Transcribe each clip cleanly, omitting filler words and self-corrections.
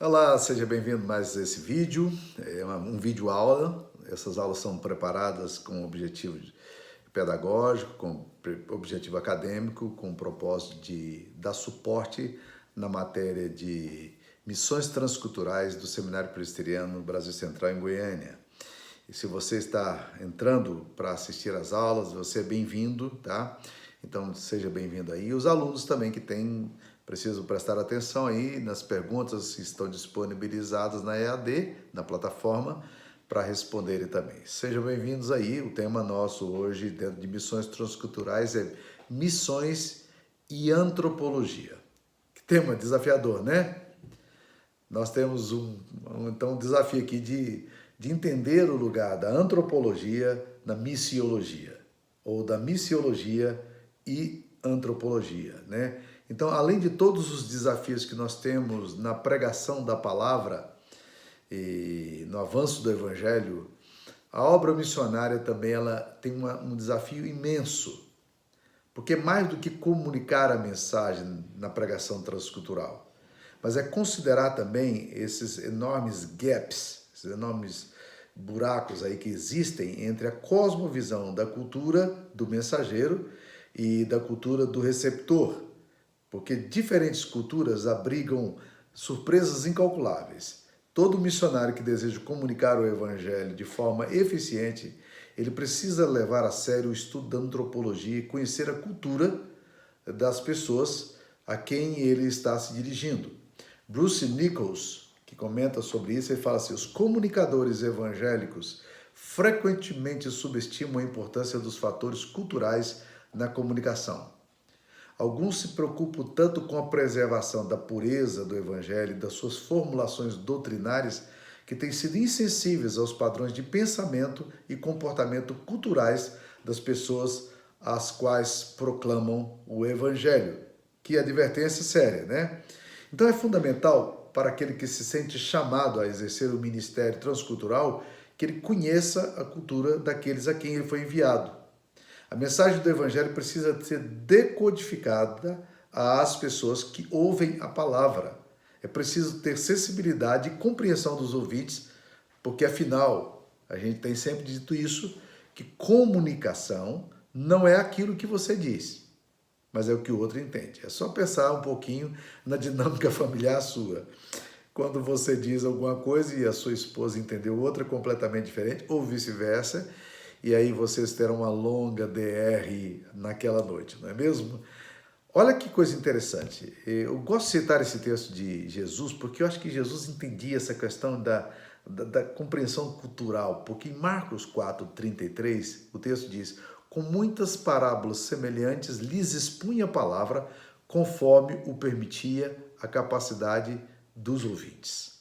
Olá, seja bem-vindo mais a esse vídeo. É um vídeo aula. Essas aulas são preparadas com objetivo pedagógico, com objetivo acadêmico, com o propósito de dar suporte na matéria de missões transculturais do Seminário Presbiteriano no Brasil Central, em Goiânia. E se você está entrando para assistir às aulas, você é bem-vindo, tá? Então, seja bem-vindo aí. E os alunos também que precisam prestar atenção aí nas perguntas que estão disponibilizadas na EAD, na plataforma, para responderem também. Sejam bem-vindos aí. O tema nosso hoje, dentro de missões transculturais, é missões e antropologia. Que tema desafiador, né? Nós temos um desafio aqui de entender o lugar da antropologia na missiologia, ou da missiologia e antropologia, né? Então, além de todos os desafios que nós temos na pregação da palavra e no avanço do evangelho, a obra missionária também ela tem um desafio imenso, porque mais do que comunicar a mensagem na pregação transcultural, mas é considerar também esses enormes gaps, esses enormes buracos aí que existem entre a cosmovisão da cultura do mensageiro e da cultura do receptor, porque diferentes culturas abrigam surpresas incalculáveis. Todo missionário que deseja comunicar o evangelho de forma eficiente, ele precisa levar a sério o estudo da antropologia e conhecer a cultura das pessoas a quem ele está se dirigindo. Bruce Nichols, que comenta sobre isso, ele fala assim: os comunicadores evangélicos frequentemente subestimam a importância dos fatores culturais na comunicação. Alguns se preocupam tanto com a preservação da pureza do evangelho e das suas formulações doutrinárias que têm sido insensíveis aos padrões de pensamento e comportamento culturais das pessoas às quais proclamam o evangelho. Que advertência séria, né? Então é fundamental para aquele que se sente chamado a exercer o ministério transcultural que ele conheça a cultura daqueles a quem ele foi enviado. A mensagem do evangelho precisa ser decodificada às pessoas que ouvem a palavra. É preciso ter sensibilidade e compreensão dos ouvintes, porque afinal, a gente tem sempre dito isso, que comunicação não é aquilo que você diz, mas é o que o outro entende. É só pensar um pouquinho na dinâmica familiar sua. Quando você diz alguma coisa e a sua esposa entendeu outra completamente diferente, ou vice-versa, e aí vocês terão uma longa DR naquela noite, não é mesmo? Olha que coisa interessante. Eu gosto de citar esse texto de Jesus, porque eu acho que Jesus entendia essa questão da compreensão cultural, porque em Marcos 4:33, o texto diz: com muitas parábolas semelhantes lhes expunha a palavra, conforme o permitia a capacidade dos ouvintes.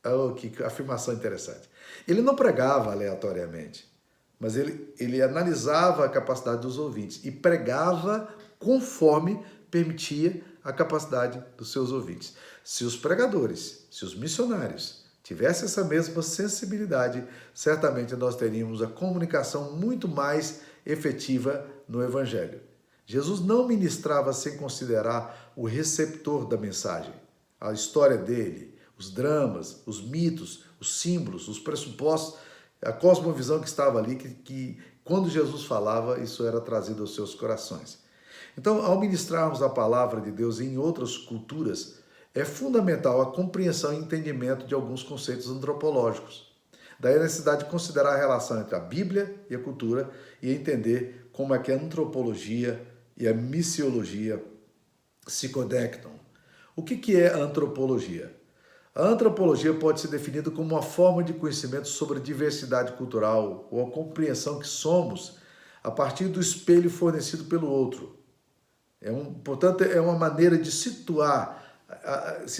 Oh, que afirmação interessante. Ele não pregava aleatoriamente, mas ele analisava a capacidade dos ouvintes e pregava conforme permitia a capacidade dos seus ouvintes. Se os pregadores, se os missionários tivessem essa mesma sensibilidade, certamente nós teríamos a comunicação muito mais efetiva no Evangelho. Jesus não ministrava sem considerar o receptor da mensagem, a história dele, os dramas, os mitos, os símbolos, os pressupostos, a cosmovisão que estava ali, que quando Jesus falava, isso era trazido aos seus corações. Então, ao ministrarmos a palavra de Deus em outras culturas, é fundamental a compreensão e entendimento de alguns conceitos antropológicos. Daí a necessidade de considerar a relação entre a Bíblia e a cultura e entender como é que a antropologia e a missiologia se conectam. O que é a antropologia? A antropologia pode ser definida como uma forma de conhecimento sobre a diversidade cultural ou a compreensão que somos a partir do espelho fornecido pelo outro. Portanto, é uma maneira de se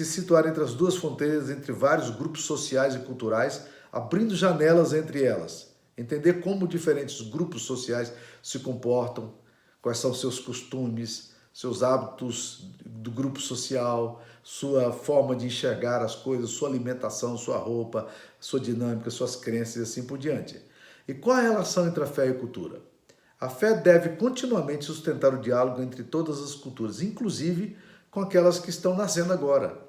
situar entre as duas fronteiras, entre vários grupos sociais e culturais, abrindo janelas entre elas. Entender como diferentes grupos sociais se comportam, quais são seus costumes, seus hábitos do grupo social, sua forma de enxergar as coisas, sua alimentação, sua roupa, sua dinâmica, suas crenças e assim por diante. E qual a relação entre a fé e a cultura? A fé deve continuamente sustentar o diálogo entre todas as culturas, inclusive com aquelas que estão nascendo agora.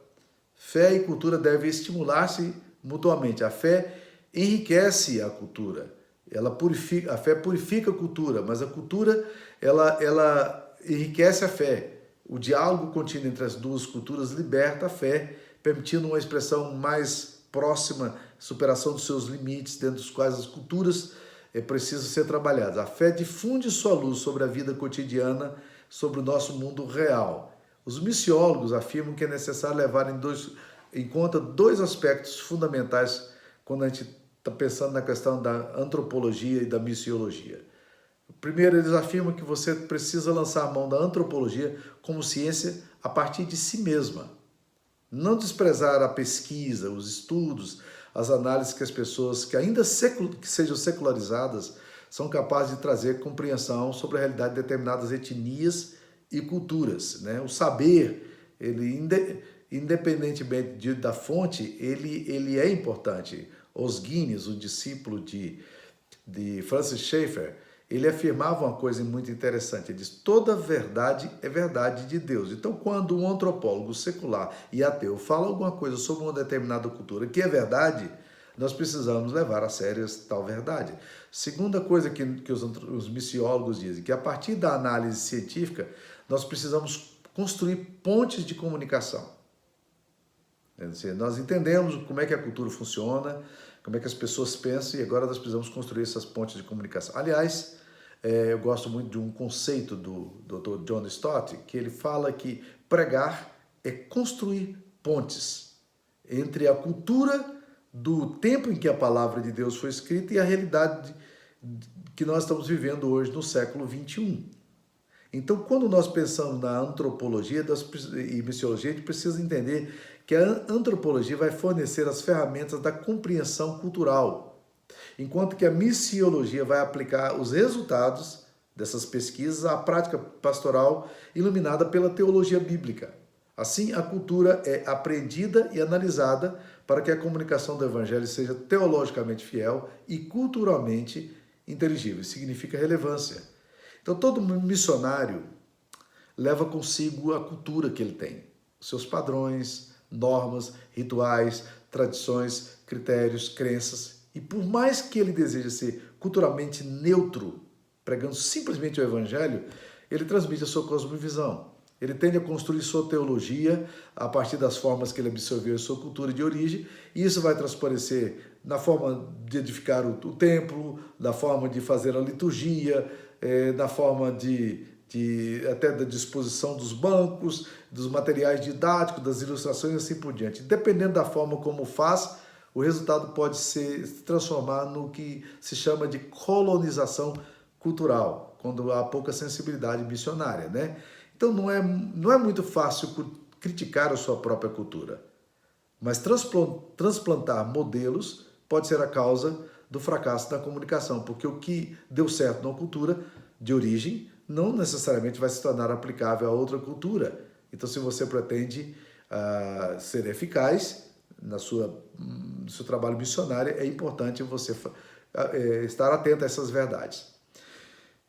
Fé e cultura devem estimular-se mutuamente. A fé enriquece a cultura. A fé purifica a cultura, mas a cultura ela enriquece a fé. O diálogo contínuo entre as duas culturas liberta a fé, permitindo uma expressão mais próxima, superação dos seus limites, dentro dos quais as culturas precisam ser trabalhadas. A fé difunde sua luz sobre a vida cotidiana, sobre o nosso mundo real. Os missiólogos afirmam que é necessário levar em conta dois aspectos fundamentais quando a gente está pensando na questão da antropologia e da missiologia. Primeiro, eles afirmam que você precisa lançar a mão da antropologia como ciência a partir de si mesma. Não desprezar a pesquisa, os estudos, as análises que as pessoas que ainda que sejam secularizadas são capazes de trazer compreensão sobre a realidade de determinadas etnias e culturas, né? O saber, ele independentemente da fonte, ele é importante. Os Guinness, o discípulo de Francis Schaeffer, ele afirmava uma coisa muito interessante. Ele diz: toda verdade é verdade de Deus. Então, quando um antropólogo secular e ateu fala alguma coisa sobre uma determinada cultura que é verdade, nós precisamos levar a sério tal verdade. Segunda coisa que os missiólogos dizem, que a partir da análise científica, nós precisamos construir pontes de comunicação. Nós entendemos como é que a cultura funciona, como é que as pessoas pensam, e agora nós precisamos construir essas pontes de comunicação. Aliás, eu gosto muito de um conceito do Dr. John Stott, que ele fala que pregar é construir pontes entre a cultura do tempo em que a palavra de Deus foi escrita e a realidade que nós estamos vivendo hoje no século 21. Então, quando nós pensamos na antropologia e missiologia, a gente precisa entender que a antropologia vai fornecer as ferramentas da compreensão cultural, enquanto que a missiologia vai aplicar os resultados dessas pesquisas à prática pastoral iluminada pela teologia bíblica. Assim, a cultura é apreendida e analisada para que a comunicação do evangelho seja teologicamente fiel e culturalmente inteligível. Isso significa relevância. Então, todo missionário leva consigo a cultura que ele tem, seus padrões, normas, rituais, tradições, critérios, crenças. E por mais que ele deseje ser culturalmente neutro, pregando simplesmente o evangelho, ele transmite a sua cosmovisão. Ele tende a construir sua teologia a partir das formas que ele absorveu em sua cultura de origem, e isso vai transparecer na forma de edificar o templo, na forma de fazer a liturgia, na forma até da disposição dos bancos, dos materiais didáticos, das ilustrações e assim por diante. Dependendo da forma como faz, o resultado pode se transformar no que se chama de colonização cultural, quando há pouca sensibilidade missionária, né? Então não é muito fácil criticar a sua própria cultura, mas transplantar modelos pode ser a causa do fracasso da comunicação, porque o que deu certo numa cultura de origem não necessariamente vai se tornar aplicável a outra cultura. Então, se você pretende ser eficaz no seu trabalho missionário, é importante você estar atento a essas verdades.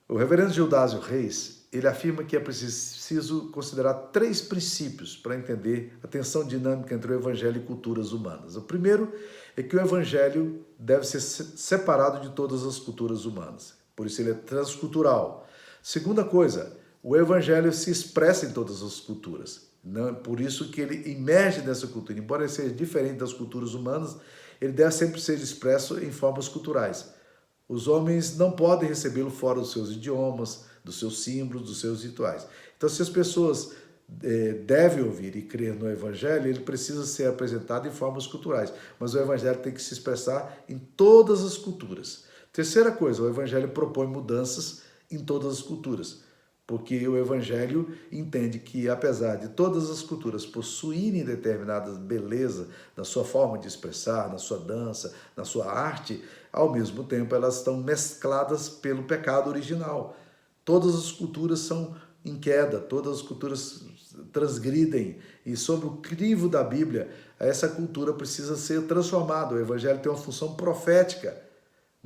O reverendo Gildásio Reis, ele afirma que é preciso considerar 3 princípios para entender a tensão dinâmica entre o evangelho e culturas humanas. O primeiro é que o evangelho deve ser separado de todas as culturas humanas. Por isso ele é transcultural. Segunda coisa, o evangelho se expressa em todas as culturas. Por isso que ele emerge dessa cultura. Embora ele seja diferente das culturas humanas, ele deve sempre ser expresso em formas culturais. Os homens não podem recebê-lo fora dos seus idiomas, dos seus símbolos, dos seus rituais. Então, se as pessoas devem ouvir e crer no evangelho, ele precisa ser apresentado em formas culturais. Mas o evangelho tem que se expressar em todas as culturas. Terceira coisa, o evangelho propõe mudanças em todas as culturas, porque o evangelho entende que, apesar de todas as culturas possuírem determinadas beleza na sua forma de expressar, na sua dança, na sua arte, ao mesmo tempo elas estão mescladas pelo pecado original. Todas as culturas são em queda, todas as culturas transgridem, e sob o crivo da Bíblia, essa cultura precisa ser transformada. O evangelho tem uma função profética,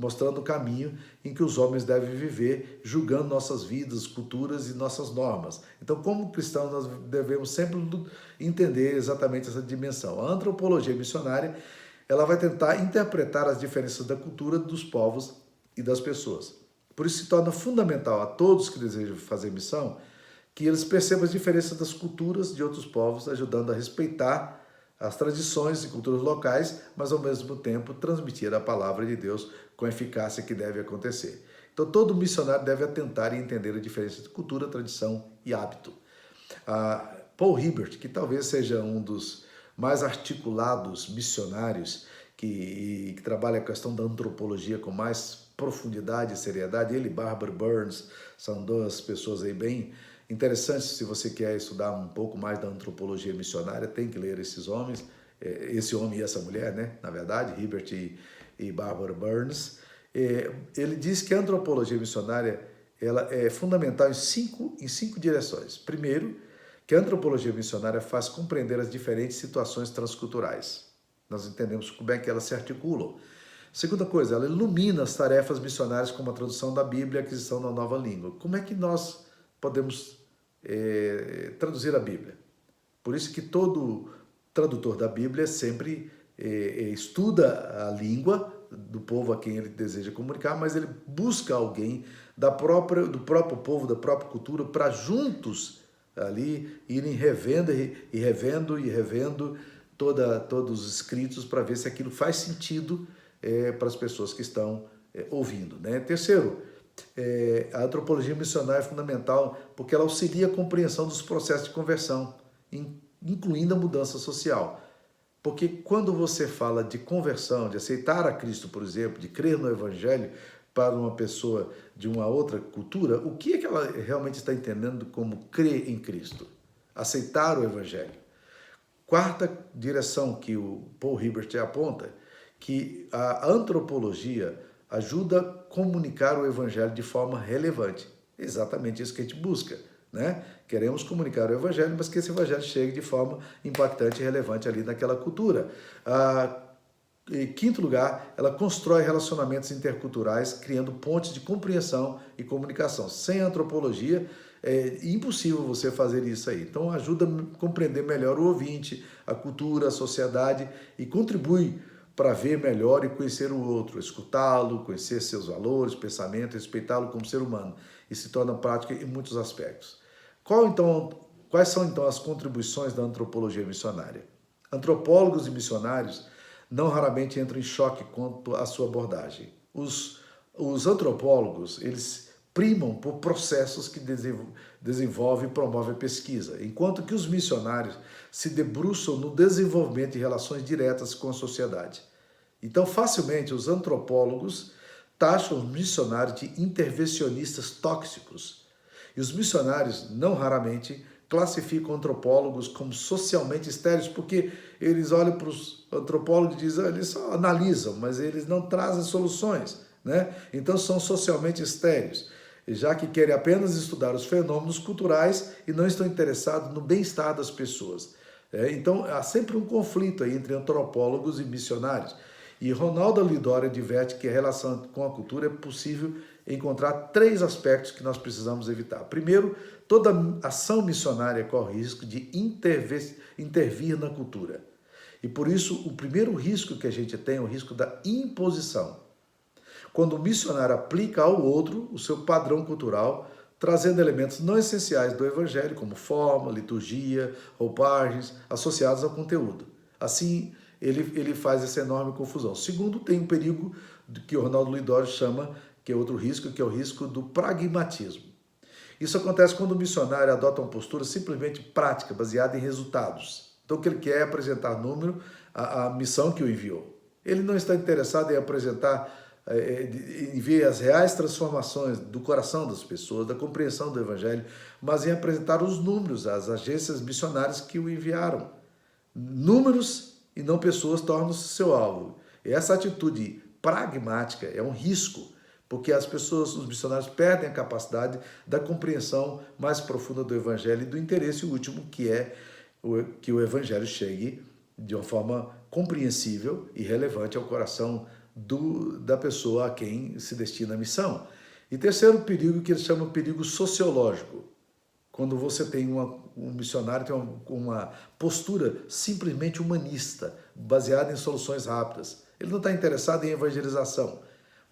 mostrando o caminho em que os homens devem viver, julgando nossas vidas, culturas e nossas normas. Então, como cristãos, nós devemos sempre entender exatamente essa dimensão. A antropologia missionária, ela vai tentar interpretar as diferenças da cultura dos povos e das pessoas. Por isso se torna fundamental a todos que desejam fazer missão que eles percebam as diferenças das culturas de outros povos, ajudando a respeitar as tradições e culturas locais, mas ao mesmo tempo transmitir a palavra de Deus com a eficácia que deve acontecer. Então todo missionário deve atentar e entender a diferença de cultura, tradição e hábito. Paul Hiebert, que talvez seja um dos mais articulados missionários que trabalha a questão da antropologia com mais profundidade e seriedade, ele e Barbara Burns são duas pessoas aí bem interessantes. Se você quer estudar um pouco mais da antropologia missionária, tem que ler esses homens, esse homem e essa mulher, né? Na verdade, Hiebert e Barbara Burns. Ele diz que a antropologia missionária ela é fundamental em cinco direções. Primeiro, que a antropologia missionária faz compreender as diferentes situações transculturais. Nós entendemos como é que elas se articulam. Segunda coisa, ela ilumina as tarefas missionárias como a tradução da Bíblia e a aquisição da nova língua. Como é que nós podemos traduzir a Bíblia? Por isso que todo tradutor da Bíblia sempre estuda a língua do povo a quem ele deseja comunicar, mas ele busca alguém do próprio povo, da própria cultura, para juntos ali irem revendo e revendo todos os escritos para ver se aquilo faz sentido para as pessoas que estão ouvindo, né? Terceiro, a antropologia missionária é fundamental porque ela auxilia a compreensão dos processos de conversão, incluindo a mudança social. Porque quando você fala de conversão, de aceitar a Cristo, por exemplo, de crer no Evangelho para uma pessoa de uma outra cultura, o que é que ela realmente está entendendo como crer em Cristo? Aceitar o Evangelho. Quarta direção que o Paul Hiebert aponta, que a antropologia ajuda a comunicar o Evangelho de forma relevante. Exatamente isso que a gente busca, né? Queremos comunicar o Evangelho, mas que esse Evangelho chegue de forma impactante e relevante ali naquela cultura. Em quinto lugar, ela constrói relacionamentos interculturais, criando pontes de compreensão e comunicação. Sem antropologia, é impossível você fazer isso aí. Então, ajuda a compreender melhor o ouvinte, a cultura, a sociedade e contribui para ver melhor e conhecer o outro, escutá-lo, conhecer seus valores, pensamentos, respeitá-lo como ser humano. E se torna prática em muitos aspectos. Quais são, então, as contribuições da antropologia missionária? Antropólogos e missionários não raramente entram em choque quanto à sua abordagem. Os antropólogos, eles primam por processos que desenvolvem e promovem a pesquisa, enquanto que os missionários se debruçam no desenvolvimento de relações diretas com a sociedade. Então, facilmente, os antropólogos taxam os missionários de intervencionistas tóxicos. E os missionários, não raramente, classificam antropólogos como socialmente estéreis, porque eles olham para os antropólogos e dizem, eles só analisam, mas eles não trazem soluções, né? Então são socialmente estéreis, já que querem apenas estudar os fenômenos culturais e não estão interessados no bem-estar das pessoas. Então há sempre um conflito aí entre antropólogos e missionários. E Ronaldo Lidório adverte que a relação com a cultura é possível encontrar 3 aspectos que nós precisamos evitar. Primeiro, toda ação missionária corre risco de intervir na cultura. E por isso, o primeiro risco que a gente tem é o risco da imposição. Quando o missionário aplica ao outro o seu padrão cultural, trazendo elementos não essenciais do Evangelho, como forma, liturgia, roupagens, associados ao conteúdo. Assim, ele faz essa enorme confusão. Segundo, tem um perigo que o Ronaldo Lidório chama, que é outro risco, que é o risco do pragmatismo. Isso acontece quando o missionário adota uma postura simplesmente prática, baseada em resultados. Então, o que ele quer é apresentar número à missão que o enviou. Ele não está interessado em apresentar, em ver as reais transformações do coração das pessoas, da compreensão do Evangelho, mas em apresentar os números às agências missionárias que o enviaram. Números e não pessoas tornam-se seu alvo. E essa atitude pragmática é um risco, porque as pessoas, os missionários, perdem a capacidade da compreensão mais profunda do Evangelho e do interesse último, que é que o Evangelho chegue de uma forma compreensível e relevante ao coração da pessoa a quem se destina a missão. E terceiro perigo, que eles chamam perigo sociológico. Quando você tem um missionário tem uma postura simplesmente humanista, baseada em soluções rápidas. Ele não está interessado em evangelização,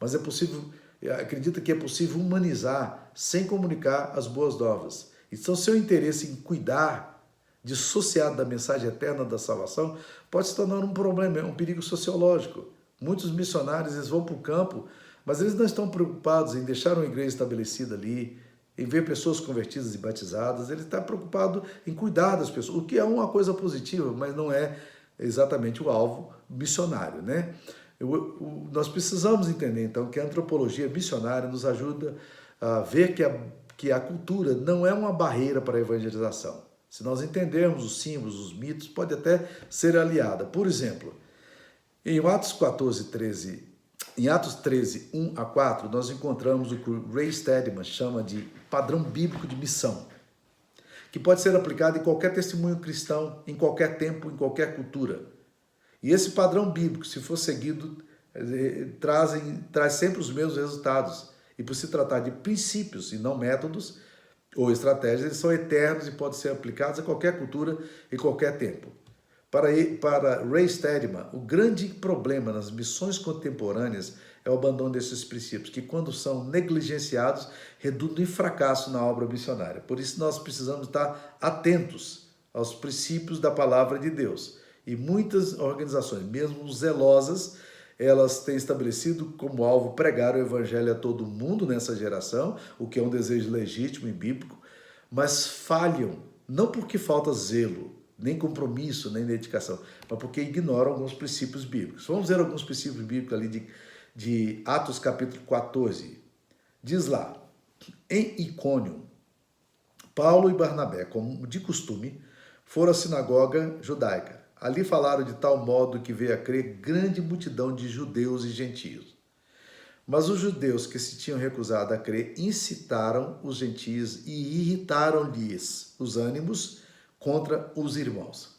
mas acredita que é possível humanizar sem comunicar as boas novas. Então, seu interesse em cuidar, dissociado da mensagem eterna da salvação, pode se tornar um problema, um perigo sociológico. Muitos missionários eles vão para o campo, mas eles não estão preocupados em deixar uma igreja estabelecida ali, em ver pessoas convertidas e batizadas. Ele está preocupado em cuidar das pessoas, o que é uma coisa positiva, mas não é exatamente o alvo missionário, né? Nós precisamos entender, então, que a antropologia missionária nos ajuda a ver que a cultura não é uma barreira para a evangelização. Se nós entendermos os símbolos, os mitos, pode até ser aliada. Por exemplo, em Atos 13, 1 a 4, nós encontramos o que o Ray Stedman chama de padrão bíblico de missão, que pode ser aplicado em qualquer testemunho cristão, em qualquer tempo, em qualquer cultura. E esse padrão bíblico, se for seguido, traz sempre os mesmos resultados. E por se tratar de princípios e não métodos ou estratégias, eles são eternos e podem ser aplicados a qualquer cultura e qualquer tempo. Para Ray Stedman, o grande problema nas missões contemporâneas é o abandono desses princípios, que quando são negligenciados, redundam em fracasso na obra missionária. Por isso nós precisamos estar atentos aos princípios da palavra de Deus. E muitas organizações, mesmo zelosas, elas têm estabelecido como alvo pregar o evangelho a todo mundo nessa geração, o que é um desejo legítimo e bíblico, mas falham, não porque falta zelo, nem compromisso, nem dedicação, mas porque ignoram alguns princípios bíblicos. Vamos ver alguns princípios bíblicos ali de Atos capítulo 14. Diz lá, em Icônio, Paulo e Barnabé, como de costume, foram à sinagoga judaica. Ali falaram de tal modo que veio a crer grande multidão de judeus e gentios. Mas os judeus que se tinham recusado a crer incitaram os gentios e irritaram-lhes os ânimos contra os irmãos.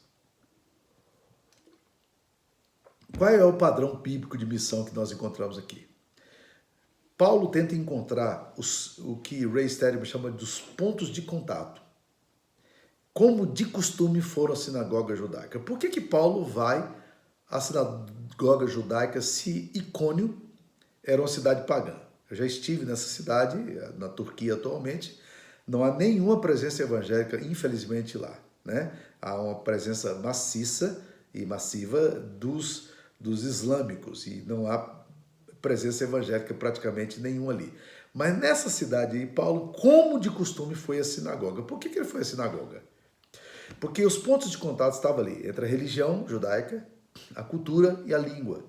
Qual é o padrão bíblico de missão que nós encontramos aqui? Paulo tenta encontrar o que Ray Stedman chama dos pontos de contato. Como de costume foram à sinagoga judaica. Por que Paulo vai à sinagoga judaica se Icônio era uma cidade pagã? Eu já estive nessa cidade, na Turquia atualmente, não há nenhuma presença evangélica, infelizmente, lá, né? Há uma presença maciça e massiva dos islâmicos e não há presença evangélica praticamente nenhuma ali. Mas nessa cidade aí, Paulo, como de costume, foi à sinagoga. Por que ele foi à sinagoga? Porque os pontos de contato estavam ali, entre a religião judaica, a cultura e a língua.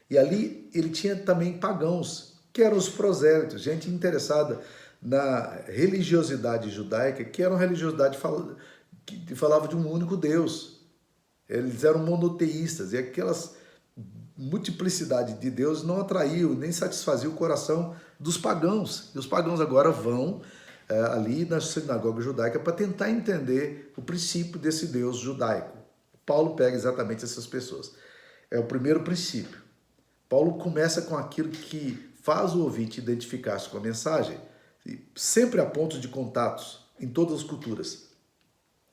E ali ele tinha também pagãos, que eram os prosélitos, gente interessada na religiosidade judaica, que era uma religiosidade que falava de um único Deus. Eles eram monoteístas, e aquelas multiplicidade de Deus não atraiu, nem satisfazia o coração dos pagãos. E os pagãos agora vão ali na sinagoga judaica para tentar entender o princípio desse Deus judaico. Paulo pega exatamente essas pessoas. É o primeiro princípio. Paulo começa com aquilo que faz o ouvinte identificar-se com a mensagem. E sempre há pontos de contatos em todas as culturas,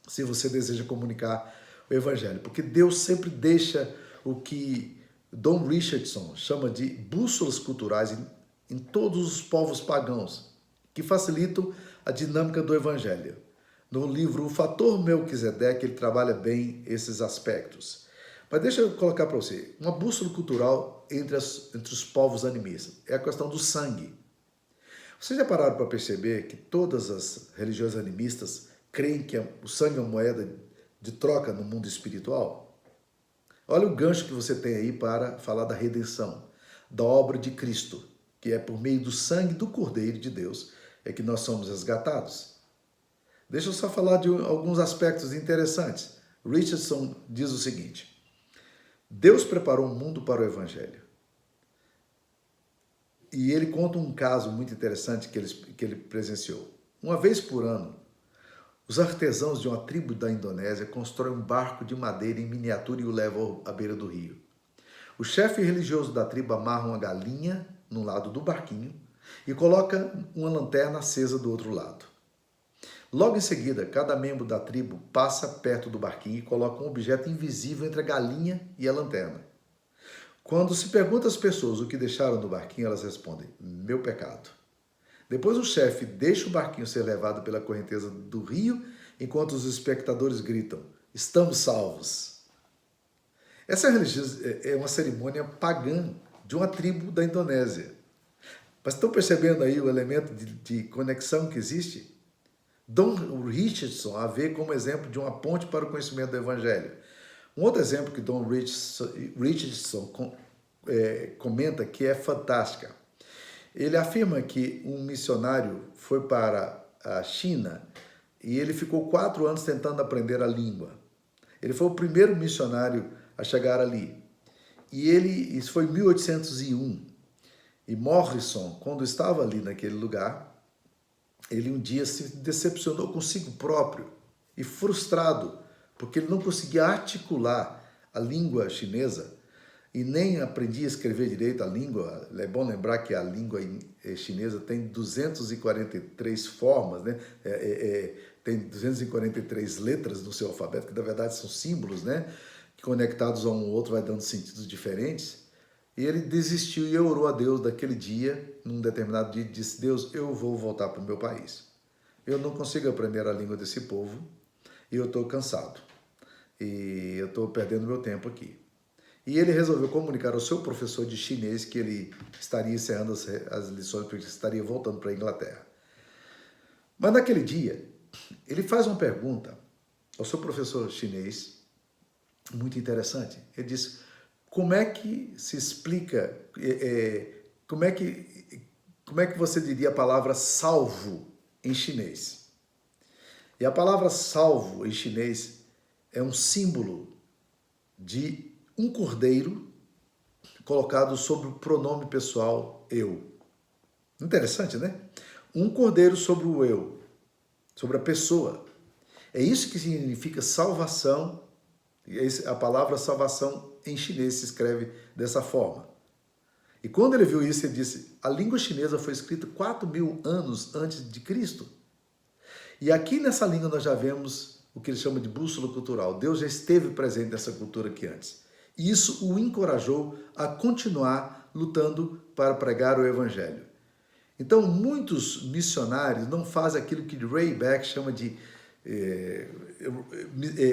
se você deseja comunicar o evangelho. Porque Deus sempre deixa o que Don Richardson chama de bússolas culturais em todos os povos pagãos, que facilitam a dinâmica do evangelho. No livro O Fator Melquisedeque, ele trabalha bem esses aspectos. Mas deixa eu colocar para você, uma bússola cultural entre os povos animistas é a questão do sangue. Vocês já pararam para perceber que todas as religiões animistas creem que o sangue é uma moeda de troca no mundo espiritual? Olha o gancho que você tem aí para falar da redenção, da obra de Cristo, que é por meio do sangue do Cordeiro de Deus, é que nós somos resgatados. Deixa eu só falar de alguns aspectos interessantes. Richardson diz o seguinte: Deus preparou o mundo para o Evangelho. E ele conta um caso muito interessante que ele presenciou. Uma vez por ano, os artesãos de uma tribo da Indonésia constroem um barco de madeira em miniatura e o levam à beira do rio. O chefe religioso da tribo amarra uma galinha no lado do barquinho e coloca uma lanterna acesa do outro lado. Logo em seguida, cada membro da tribo passa perto do barquinho e coloca um objeto invisível entre a galinha e a lanterna. Quando se pergunta às pessoas o que deixaram no barquinho, elas respondem: meu pecado. Depois o chefe deixa o barquinho ser levado pela correnteza do rio, enquanto os espectadores gritam: estamos salvos. Essa é uma cerimônia pagã de uma tribo da Indonésia. Mas estão percebendo aí o elemento de conexão que existe? Don Richardson a vê como exemplo de uma ponte para o conhecimento do Evangelho. Um outro exemplo que Don Richardson comenta que é fantástica. Ele afirma que um missionário foi para a China e ele ficou 4 anos tentando aprender a língua. Ele foi o primeiro missionário a chegar ali. Isso foi em 1801. E Morrison, quando estava ali naquele lugar, ele um dia se decepcionou consigo próprio e frustrado, porque ele não conseguia articular a língua chinesa e nem aprendia a escrever direito a língua. É bom lembrar que a língua chinesa tem 243 formas, né? Tem 243 letras no seu alfabeto, que na verdade são símbolos, né? Que conectados a um ou outro vai dando sentidos diferentes. E ele desistiu e orou a Deus daquele dia, num determinado dia, e disse: Deus, eu vou voltar para o meu país. Eu não consigo aprender a língua desse povo e eu estou cansado. E eu estou perdendo meu tempo aqui. E ele resolveu comunicar ao seu professor de chinês que ele estaria encerrando as lições, porque estaria voltando para a Inglaterra. Mas naquele dia, ele faz uma pergunta ao seu professor chinês, muito interessante. Ele diz: como é que se explica, como é que você diria a palavra salvo em chinês? E a palavra salvo em chinês é um símbolo de um cordeiro colocado sobre o pronome pessoal eu. Interessante, né? Um cordeiro sobre o eu, sobre a pessoa. É isso que significa salvação. A palavra salvação em chinês se escreve dessa forma. E quando ele viu isso, ele disse: a língua chinesa foi escrita 4.000 anos antes de Cristo. E aqui nessa língua nós já vemos o que ele chama de bússola cultural. Deus já esteve presente nessa cultura aqui antes. E isso o encorajou a continuar lutando para pregar o Evangelho. Então, muitos missionários não fazem aquilo que Ray Beck chama de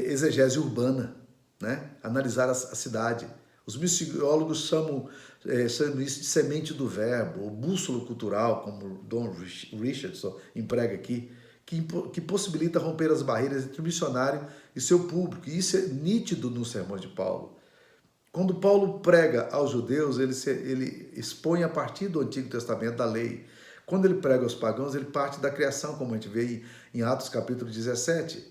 exegese urbana, né? Analisar a cidade. Os missiólogos chamam isso de semente do verbo, ou bússola cultural, como Don Richardson emprega aqui, que possibilita romper as barreiras entre o missionário e seu público. E isso é nítido no sermão de Paulo. Quando Paulo prega aos judeus, ele expõe a partir do Antigo Testamento da lei. Quando ele prega aos pagãos, ele parte da criação, como a gente vê em Atos capítulo 17.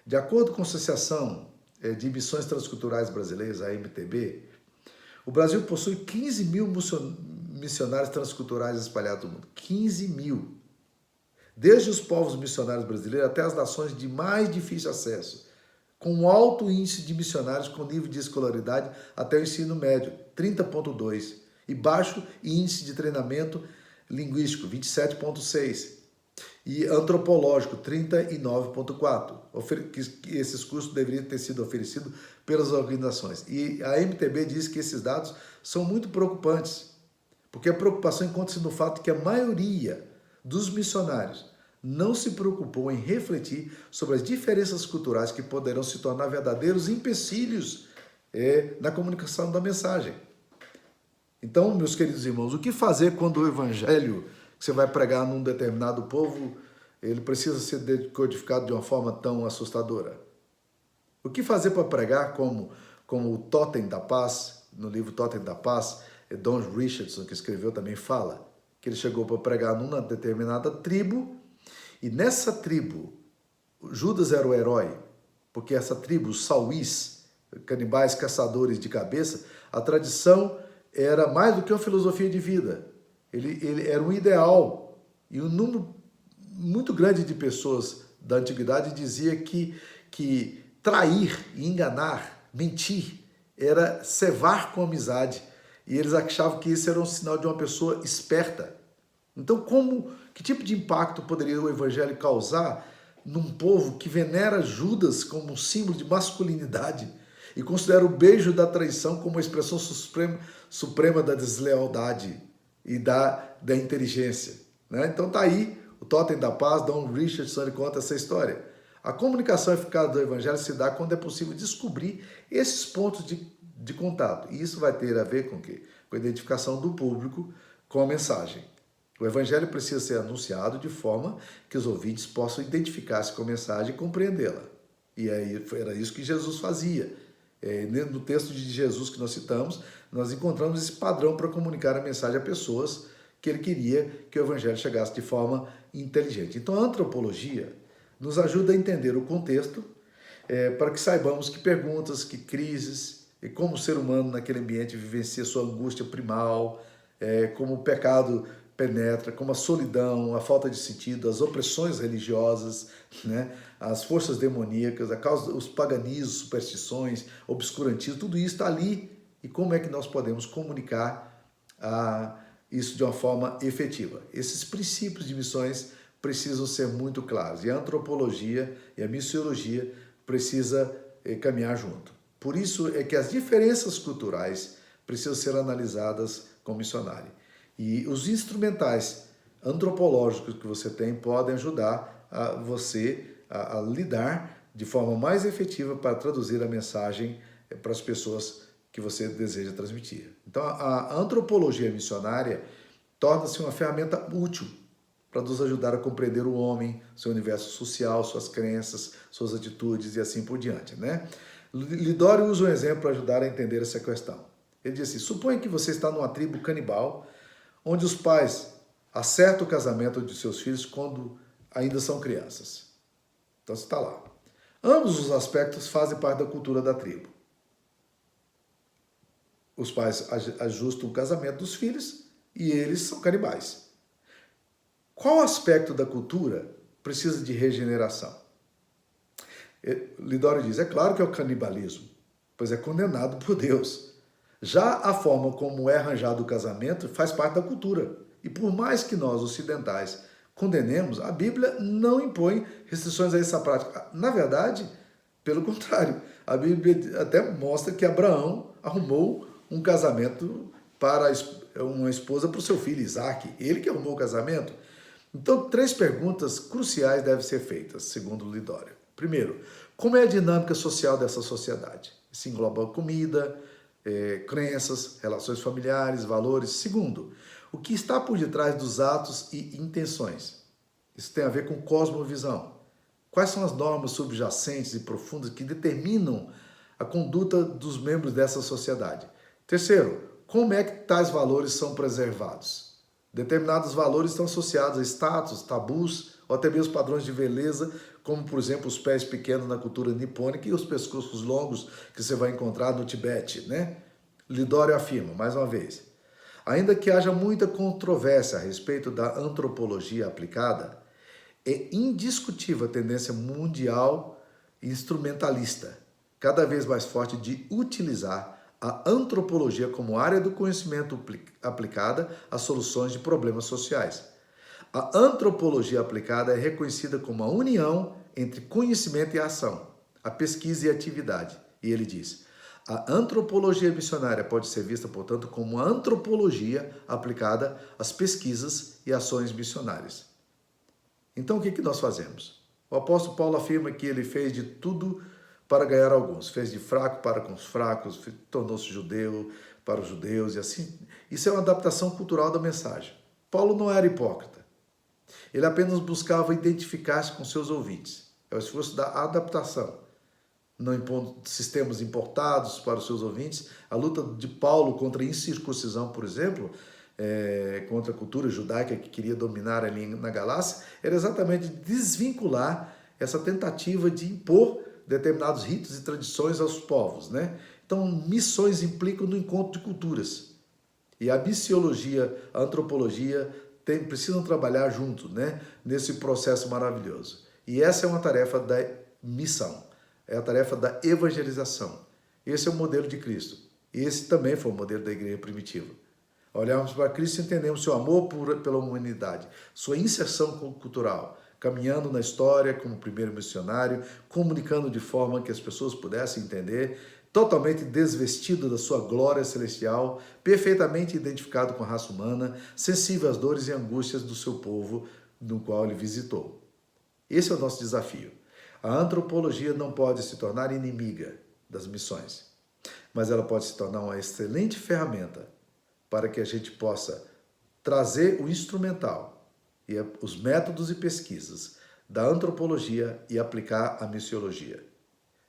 De acordo com a Associação de Missões Transculturais Brasileiras, a MTB, o Brasil possui 15 mil missionários transculturais espalhados no mundo. 15 mil. Desde os povos missionários brasileiros até as nações de mais difícil acesso, com um alto índice de missionários com nível de escolaridade até o ensino médio, 30,2, e baixo índice de treinamento linguístico, 27,6, e antropológico, 39,4, que esses cursos deveriam ter sido oferecidos pelas organizações. E a MTB diz que esses dados são muito preocupantes, porque a preocupação encontra-se no fato que a maioria dos missionários não se preocupou em refletir sobre as diferenças culturais que poderão se tornar verdadeiros empecilhos na comunicação da mensagem. Então, meus queridos irmãos, o que fazer quando o evangelho que você vai pregar num determinado povo, ele precisa ser decodificado de uma forma tão assustadora? O que fazer para pregar como o Totem da Paz, no livro Totem da Paz, Don Richardson, que escreveu, também fala, que ele chegou para pregar numa determinada tribo, e nessa tribo, Judas era o herói, porque essa tribo, os sauís, canibais caçadores de cabeça, a tradição era mais do que uma filosofia de vida. Ele era um ideal. E um número muito grande de pessoas da antiguidade dizia que trair, enganar, mentir, era cevar com amizade. E eles achavam que isso era um sinal de uma pessoa esperta. Então, que tipo de impacto poderia o evangelho causar num povo que venera Judas como um símbolo de masculinidade e considera o beijo da traição como uma expressão suprema da deslealdade e da inteligência, né? Então tá aí o Totem da Paz, Don Richardson conta essa história. A comunicação eficaz do evangelho se dá quando é possível descobrir esses pontos de contato. E isso vai ter a ver com o quê? Com a identificação do público com a mensagem. O evangelho precisa ser anunciado de forma que os ouvintes possam identificar-se com a mensagem e compreendê-la. E era isso que Jesus fazia. No texto de Jesus que nós citamos, nós encontramos esse padrão para comunicar a mensagem a pessoas que ele queria que o evangelho chegasse de forma inteligente. Então, a antropologia nos ajuda a entender o contexto para que saibamos que perguntas, que crises, e como o ser humano naquele ambiente vivencia sua angústia primal, como o pecado penetra, como a solidão, a falta de sentido, as opressões religiosas, né, as forças demoníacas, os paganismos, superstições, obscurantismo, tudo isso está ali. E como é que nós podemos comunicar isso de uma forma efetiva? Esses princípios de missões precisam ser muito claros. E a antropologia e a missiologia precisam caminhar junto. Por isso é que as diferenças culturais precisam ser analisadas com o missionário. E os instrumentais antropológicos que você tem podem ajudar você a lidar de forma mais efetiva para traduzir a mensagem para as pessoas que você deseja transmitir. Então, a antropologia missionária torna-se uma ferramenta útil para nos ajudar a compreender o homem, seu universo social, suas crenças, suas atitudes e assim por diante, né? Lidório usa um exemplo para ajudar a entender essa questão. Ele diz assim: suponha que você está numa tribo canibal, onde os pais acertam o casamento de seus filhos quando ainda são crianças. Então você está lá. Ambos os aspectos fazem parte da cultura da tribo. Os pais ajustam o casamento dos filhos e eles são canibais. Qual aspecto da cultura precisa de regeneração? Lidório diz: é claro que é o canibalismo, pois é condenado por Deus. Já a forma como é arranjado o casamento faz parte da cultura. E por mais que nós, ocidentais, condenemos, a Bíblia não impõe restrições a essa prática. Na verdade, pelo contrário, a Bíblia até mostra que Abraão arrumou um casamento para uma esposa para o seu filho Isaac. Ele que arrumou o casamento. Então, 3 perguntas cruciais devem ser feitas, segundo Lidório. Primeiro, como é a dinâmica social dessa sociedade? Isso engloba comida, crenças, relações familiares, valores. Segundo, o que está por detrás dos atos e intenções? Isso tem a ver com cosmovisão. Quais são as normas subjacentes e profundas que determinam a conduta dos membros dessa sociedade? Terceiro, como é que tais valores são preservados? Determinados valores estão associados a status, tabus ou até mesmo padrões de beleza, como, por exemplo, os pés pequenos na cultura nipônica e os pescoços longos que você vai encontrar no Tibete, né? Lidório afirma, mais uma vez, ainda que haja muita controvérsia a respeito da antropologia aplicada, é indiscutível a tendência mundial instrumentalista, cada vez mais forte, de utilizar a antropologia como área do conhecimento aplicada às soluções de problemas sociais. A antropologia aplicada é reconhecida como a união entre conhecimento e ação, a pesquisa e a atividade. E ele diz: a antropologia missionária pode ser vista, portanto, como uma antropologia aplicada às pesquisas e ações missionárias. Então, o que nós fazemos? O apóstolo Paulo afirma que ele fez de tudo para ganhar alguns. Fez de fraco para com os fracos, tornou-se judeu para os judeus e assim. Isso é uma adaptação cultural da mensagem. Paulo não era hipócrita. Ele apenas buscava identificar-se com seus ouvintes. É o esforço da adaptação. Não impondo sistemas importados para os seus ouvintes. A luta de Paulo contra a incircuncisão, por exemplo, contra a cultura judaica que queria dominar ali na Galácia, era exatamente desvincular essa tentativa de impor determinados ritos e tradições aos povos, né? Então, missões implicam no encontro de culturas. E a missiologia, a antropologia precisam trabalhar junto, né? Nesse processo maravilhoso. E essa é uma tarefa da missão, é a tarefa da evangelização. Esse é o modelo de Cristo. Esse também foi o modelo da igreja primitiva. Olharmos para Cristo e entendemos seu amor pela humanidade, sua inserção cultural, caminhando na história como primeiro missionário, comunicando de forma que as pessoas pudessem entender, totalmente desvestido da sua glória celestial, perfeitamente identificado com a raça humana, sensível às dores e angústias do seu povo, no qual ele visitou. Esse é o nosso desafio. A antropologia não pode se tornar inimiga das missões, mas ela pode se tornar uma excelente ferramenta para que a gente possa trazer o instrumental e os métodos e pesquisas da antropologia e aplicar a missiologia.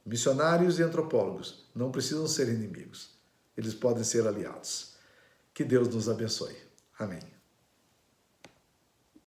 Missionários e antropólogos não precisam ser inimigos. Eles podem ser aliados. Que Deus nos abençoe. Amém.